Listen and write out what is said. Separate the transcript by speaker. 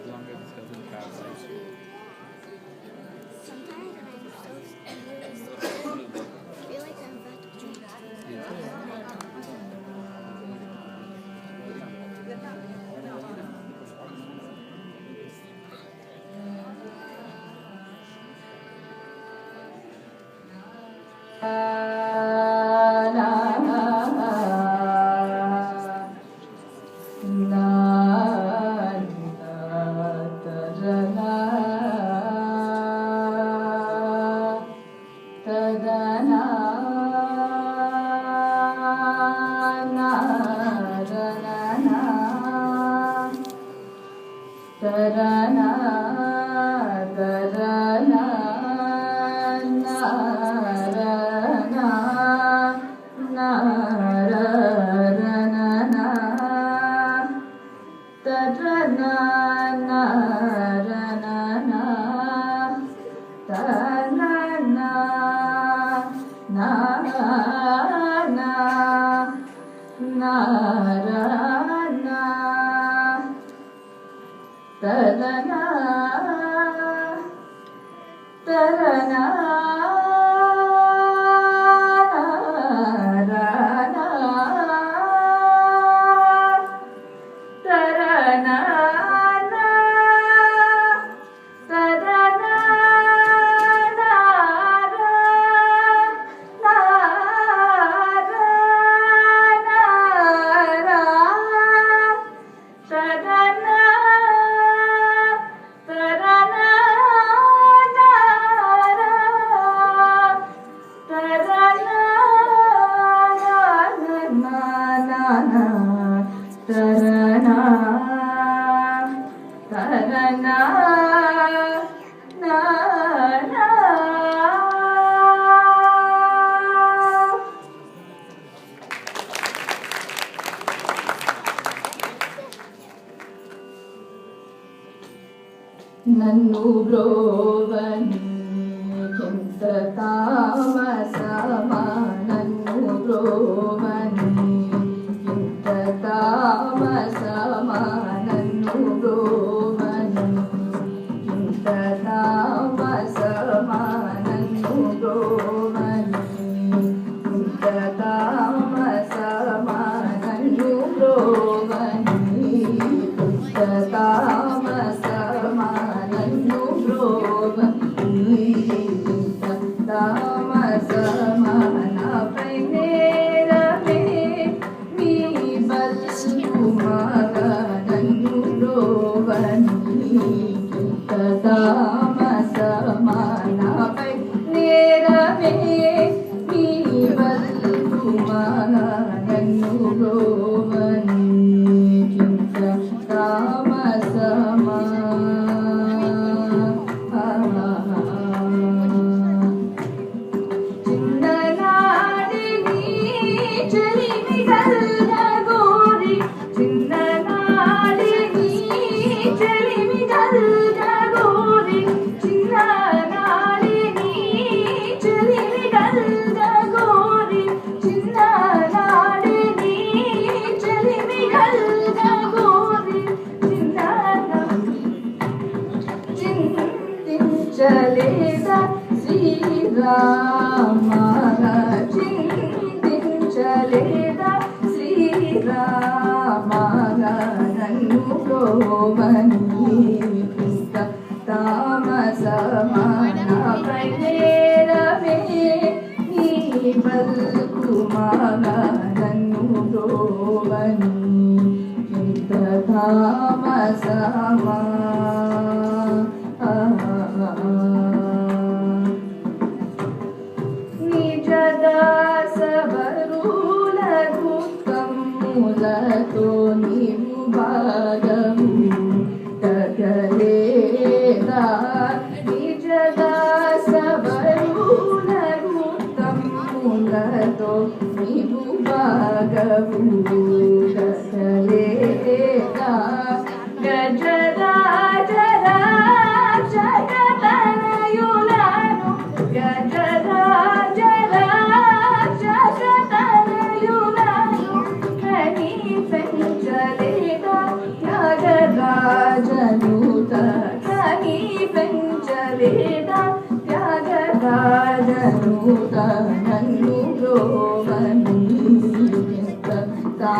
Speaker 1: longer this doesn't travel.
Speaker 2: Sometimes I'm really so I feel like I'm about to drink.
Speaker 3: నన్ను బ్రోవని ఎంత తామసమా నన్ను బ్రోవని ఎంత తామసమా నన్ను బ్రోవని ఎంత తామసమా నన్ను బ్రోవని ఎంత తామసమా నన్ను బ్రోవని ఎంత తామసమా నన్ను బ్రోవని ఎంత తామసమా నాపై నేరమే నీ బల్కుమాగా నన్ను బ్రోవని ఎంత తామసమా నాపై నేరమే నీ బల్కుమాగా నన్ను బ్రోవని ఎంత తామసమా చిన్ననాడి నీ చెలిమి గల్ల గోరి చిన్ననాడి నీ చెలిమి గల్ల గోరి చిన్ననాడి నీ చెలిమి గల్ల గోరి చిన్ననాడి నీ చెలిమి గల్ల గోరి చింతించలేదా శ్రీరామగా చింతించలేదా శ్రీరామగా నన్ను బ్రోవని ఇంత తామసమానపై నేరమే నీ బల్కుమాగా నన్ను బ్రోవని ఇంత తామసమా నిజదాసవరులతో నీవు భాగము తగలేదా నిజదాసవరులతో నీవు భాగము తగలేదా గజరాజరా జగతనయులను గజరాజరా జగతనయులను కని పెంచలేదా త్యాగ నన్ను బ్రోవను ఎంత తా